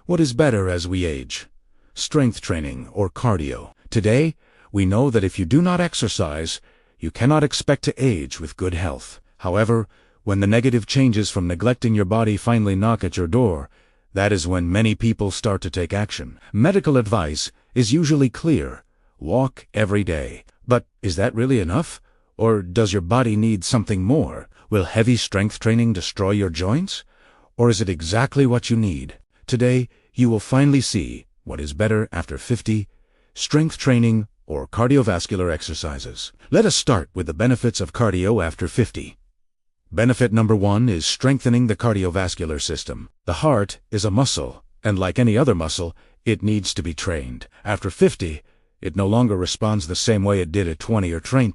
What is better as we age? Strength training or cardio? Today, we know that if you do not exercise, you cannot expect to age with good health. However, when the negative changes from neglecting your body finally knock at your door, that is when many people start to take action. Medical advice is usually clear. Walk every day. But is that really enough? Or does your body need something more? Will heavy strength training destroy your joints? Or is it exactly what you need? Today, you will finally see what is better after 50, strength training or cardiovascular exercises. Let us start with the benefits of cardio after 50. Benefit number 1 is strengthening the cardiovascular system. The heart is a muscle, and like any other muscle, it needs to be trained. After 50, it no longer responds the same way it did at 20 or 30.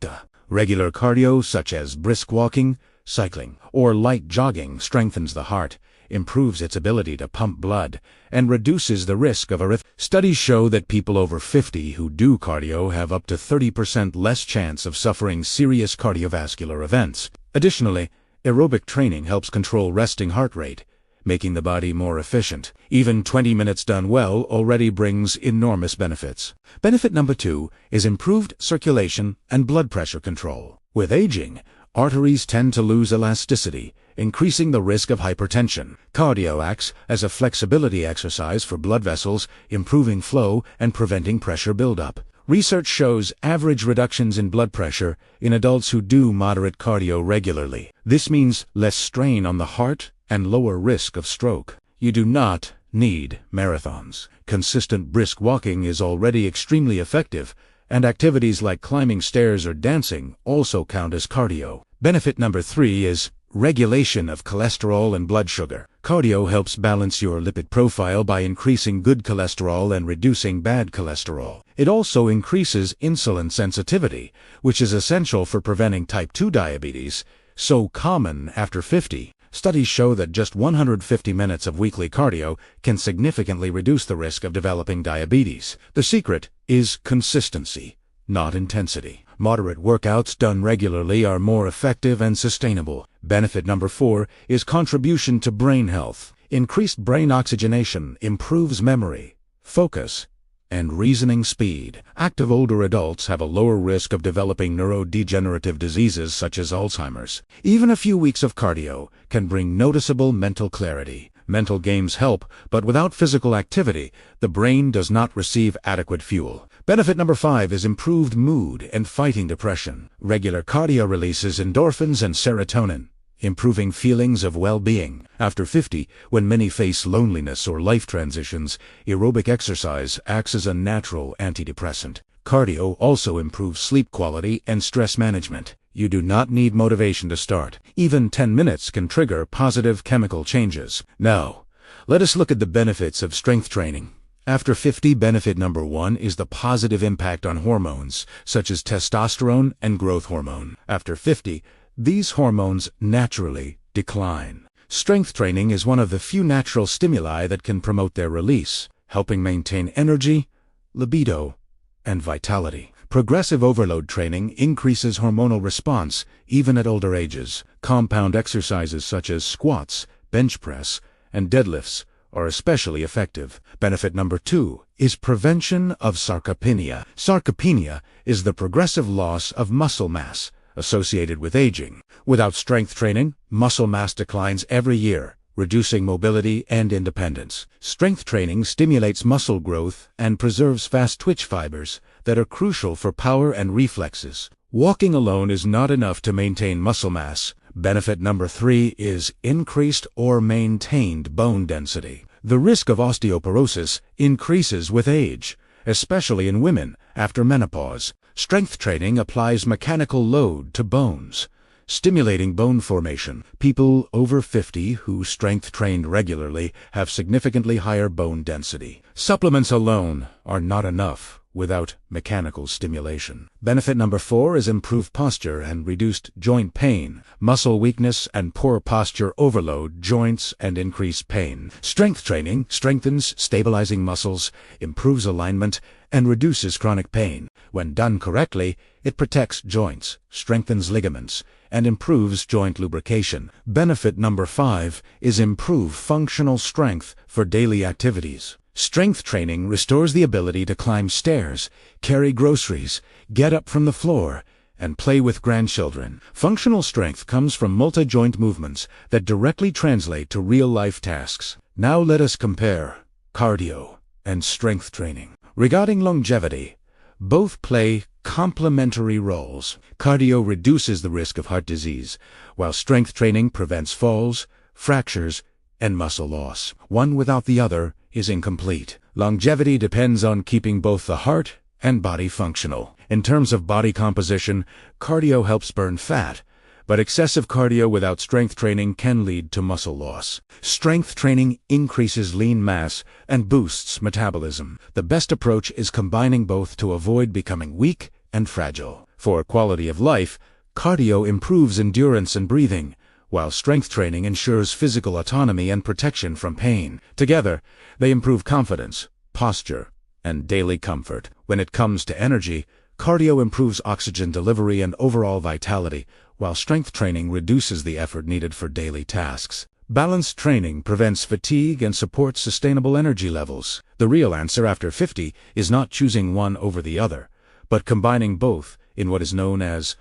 Regular cardio, such as brisk walking, cycling, or light jogging, strengthens the heart, improves its ability to pump blood, and reduces the risk of arrhythmia. Studies show that people over 50 who do cardio have up to 30% less chance of suffering serious cardiovascular events. Additionally, aerobic training helps control resting heart rate, making the body more efficient. Even 20 minutes done well already brings enormous benefits. Benefit number 2 is improved circulation and blood pressure control. With aging, arteries tend to lose elasticity, increasing the risk of hypertension. Cardio acts as a flexibility exercise for blood vessels, improving flow and preventing pressure buildup. Research shows average reductions in blood pressure in adults who do moderate cardio regularly. This means less strain on the heart and lower risk of stroke. You do not need marathons. Consistent brisk walking is already extremely effective, and activities like climbing stairs or dancing also count as cardio. Benefit number 3 is regulation of cholesterol and blood sugar. Cardio helps balance your lipid profile by increasing good cholesterol and reducing bad cholesterol. It also increases insulin sensitivity, which is essential for preventing type 2 diabetes, so common after 50. Studies show that just 150 minutes of weekly cardio can significantly reduce the risk of developing diabetes. The secret is consistency, not intensity. Moderate workouts done regularly are more effective and sustainable. Benefit number 4 is contribution to brain health. Increased brain oxygenation improves memory, focus, and reasoning speed. Active older adults have a lower risk of developing neurodegenerative diseases such as Alzheimer's. Even a few weeks of cardio can bring noticeable mental clarity. Mental games help, but without physical activity, the brain does not receive adequate fuel. Benefit number 5 is improved mood and fighting depression. Regular cardio releases endorphins and serotonin, improving feelings of well-being. After 50, when many face loneliness or life transitions, aerobic exercise acts as a natural antidepressant. Cardio also improves sleep quality and stress management. You do not need motivation to start. Even 10 minutes can trigger positive chemical changes. Now, let us look at the benefits of strength training. After 50, benefit number 1 is the positive impact on hormones, such as testosterone and growth hormone. After 50, these hormones naturally decline. Strength training is one of the few natural stimuli that can promote their release, helping maintain energy, libido, and vitality. Progressive overload training increases hormonal response even at older ages. Compound exercises such as squats, bench press, and deadlifts are especially effective. Benefit number 2 is prevention of sarcopenia. Sarcopenia is the progressive loss of muscle mass associated with aging. Without strength training, muscle mass declines every year, reducing mobility and independence. Strength training stimulates muscle growth and preserves fast twitch fibers that are crucial for power and reflexes. Walking alone is not enough to maintain muscle mass. Benefit number 3 is increased or maintained bone density. The risk of osteoporosis increases with age, especially in women after menopause. Strength training applies mechanical load to bones, stimulating bone formation. People over 50 who strength trained regularly have significantly higher bone density. Supplements alone are not enough without mechanical stimulation. Benefit number 4 is improved posture and reduced joint pain. Muscle weakness and poor posture overload joints and increase pain. Strength training strengthens stabilizing muscles, improves alignment, and reduces chronic pain. When done correctly, it protects joints, strengthens ligaments, and improves joint lubrication. Benefit number 5 is improve functional strength for daily activities. Strength training restores the ability to climb stairs, carry groceries, get up from the floor, and play with grandchildren. Functional strength comes from multi-joint movements that directly translate to real-life tasks. Now let us compare cardio and strength training. Regarding longevity, both play complementary roles. Cardio reduces the risk of heart disease, while strength training prevents falls, fractures, and muscle loss. One without the other is incomplete. Longevity depends on keeping both the heart and body functional. In terms of body composition, cardio helps burn fat, but excessive cardio without strength training can lead to muscle loss. Strength training increases lean mass and boosts metabolism. The best approach is combining both to avoid becoming weak and fragile. For quality of life, cardio improves endurance and breathing, while strength training ensures physical autonomy and protection from pain. Together, they improve confidence, posture, and daily comfort. When it comes to energy, cardio improves oxygen delivery and overall vitality, while strength training reduces the effort needed for daily tasks. Balanced training prevents fatigue and supports sustainable energy levels. The real answer after 50 is not choosing one over the other, but combining both in what is known as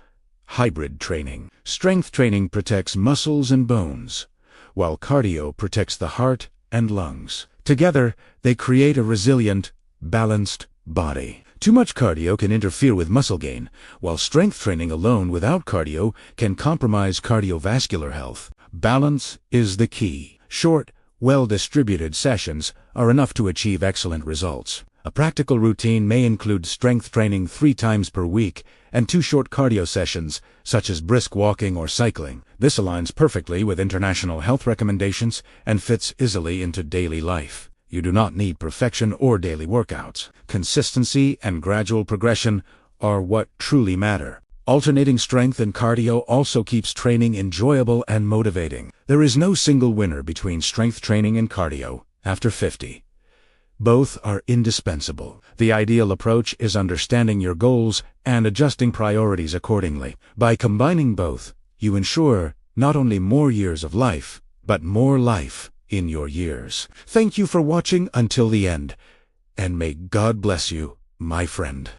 hybrid training. Strength training protects muscles and bones, while cardio protects the heart and lungs. Together, they create a resilient, balanced body. Too much cardio can interfere with muscle gain, while strength training alone without cardio can compromise cardiovascular health. Balance is the key. Short, well-distributed sessions are enough to achieve excellent results. A practical routine may include strength training 3 times per week and 2 short cardio sessions, such as brisk walking or cycling. This aligns perfectly with international health recommendations and fits easily into daily life. You do not need perfection or daily workouts. Consistency and gradual progression are what truly matter. Alternating strength and cardio also keeps training enjoyable and motivating. There is no single winner between strength training and cardio after 50. Both are indispensable. The ideal approach is understanding your goals and adjusting priorities accordingly. By combining both, you ensure not only more years of life, but more life in your years. Thank you for watching until the end, and may God bless you, my friend.